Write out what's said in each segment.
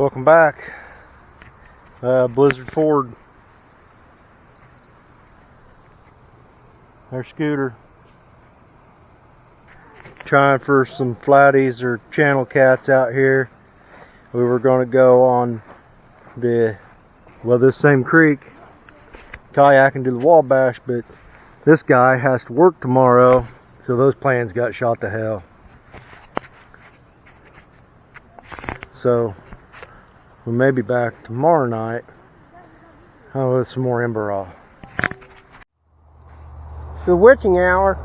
Welcome back. Blizzard Ford. There's Scooter. Trying for some flatties or channel cats out here. We were going to go on this same creek, kayaking to the Wabash, but this guy has to work tomorrow, so those plans got shot to hell. So we may be back tomorrow night with some more ember raw. It's the witching hour.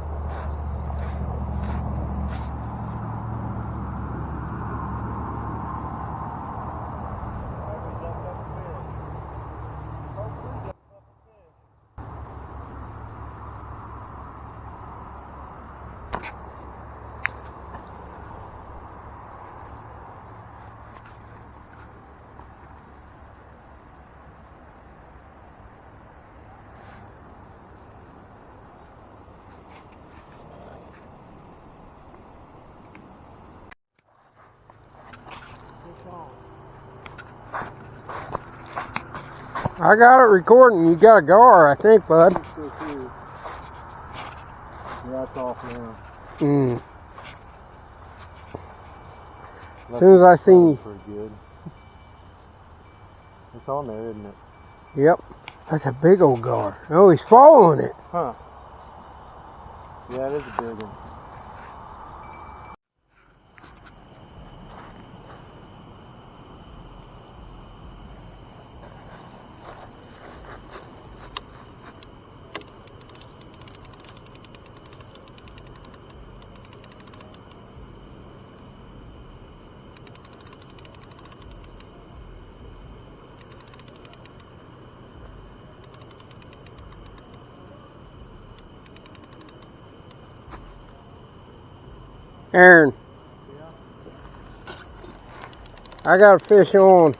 I got it recording. You got a gar, I think, bud. Yeah, it's off now. As soon as I seen... Pretty good. It's on there, isn't it? Yep. That's a big old gar. Oh, he's following it. Huh. Yeah, it is a big one. Aaron. Yeah. I got a fish on.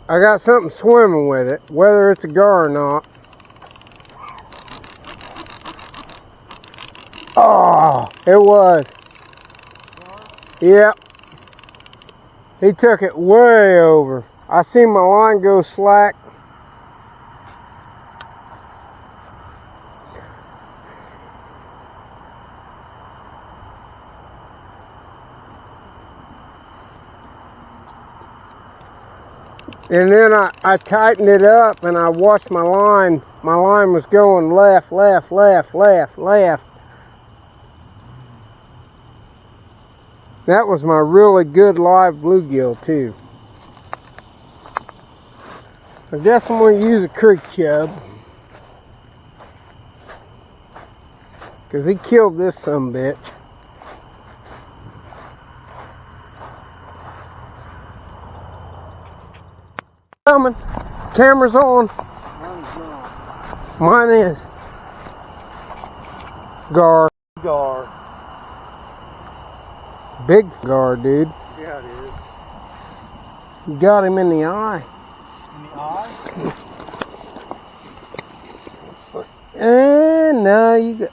I got something swimming with it, whether it's a gar or not. Oh, it was. Yep. He took it way over. I seen my line go slack. And then I tightened it up and I watched my line. My line was going left, left, left, left, left. That was my really good live bluegill too. I guess I'm going to use a creek chub, because he killed this sumbitch. Coming. Camera's on. Mine's not. Mine is. Gar. Gar. Big gar, dude. Yeah, it is. You got him in the eye. In the eye? No, you got...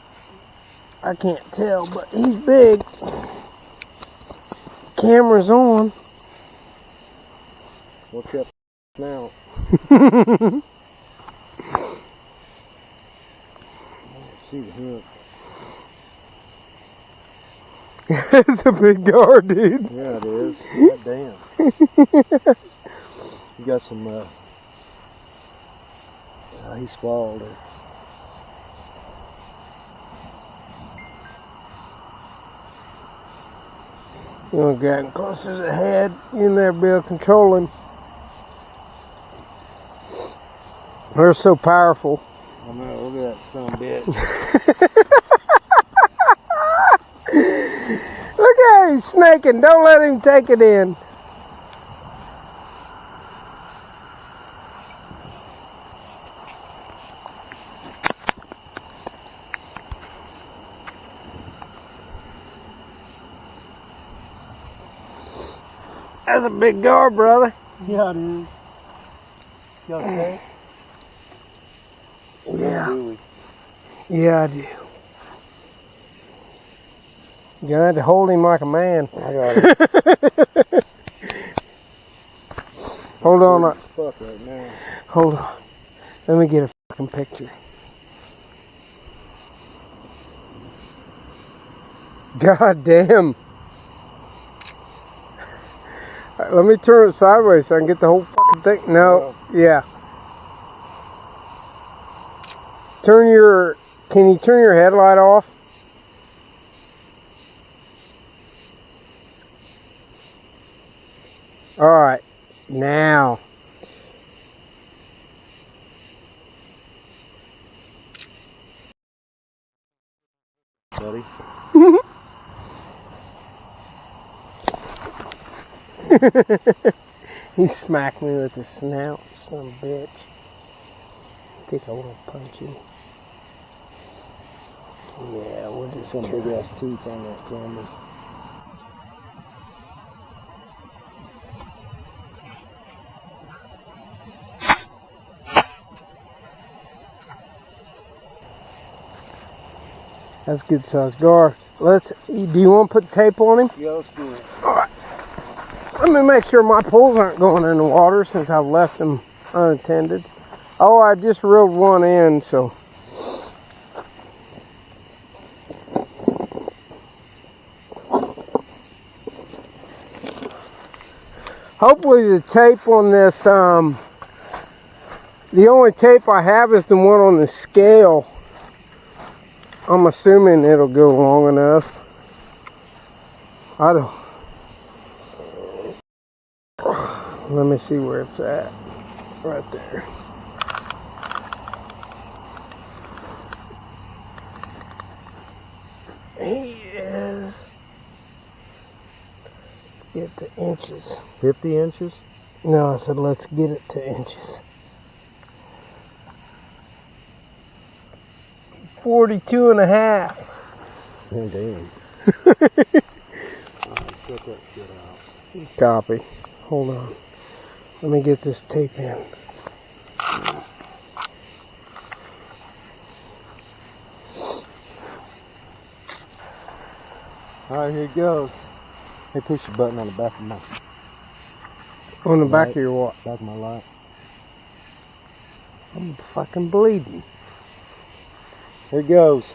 I can't tell, but he's big. Camera's on. What's up now? See the hook. It's a big gar, dude. Yeah, it is. God damn. You got some, he swallowed it. You want to get him closer to the head. You in there, be able to control him. They're so powerful. I know, look at that son of a bitch. Look at him snaking. Don't let him take it in. That's a big gar, brother. Yeah, it is. You okay? Yeah. Yeah, I do. You're gonna have to hold him like a man. I got it. Hold on. Fuck right now. Hold on. Let me get a fucking picture. God damn. Let me turn it sideways so I can get the whole fucking thing. No. Yeah. Can you turn your headlight off? Alright. Now. Buddy. He smacked me with his snout, son of a bitch. Take a little punchy. Yeah, we'll just Some big ass teeth on that camera. That's good size gar. Do you want to put tape on him? Yeah, let's do it. Alright. Let me make sure my poles aren't going in the water since I've left them unattended. Oh, I just reeled one in, so. Hopefully the tape on this, the only tape I have is the one on the scale. I'm assuming it'll go long enough. I don't. Let me see where it's at. Right there. He is. Let's get to inches. 50 inches? No, I said let's get it to inches. 42 and a half. Oh, damn. Cut that shit out. Copy. Hold on. Let me get this tape in. Alright, here it goes. Hey, push the button on the back of my On the back light. of your what? Back of my light. I'm fucking bleeding. Here it goes.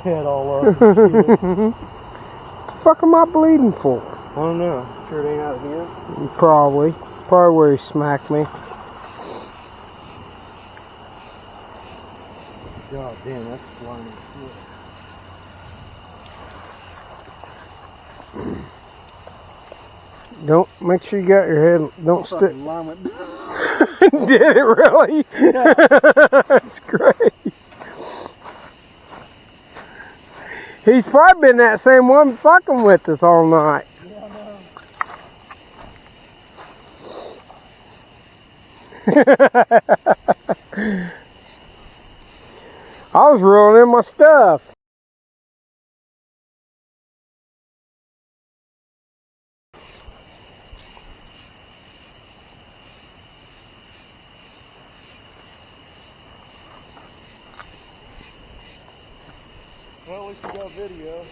Head all up. What the fuck am I bleeding for? I don't know. Sure it ain't out here? Probably. Probably where he smacked me. God damn, that's flying in Don't make sure you got your head. Don't stick. Fucking line went. Did it really? Yeah. That's great. He's probably been that same one fucking with us all night. Yeah, I was reeling in my stuff. Well, at least we got video.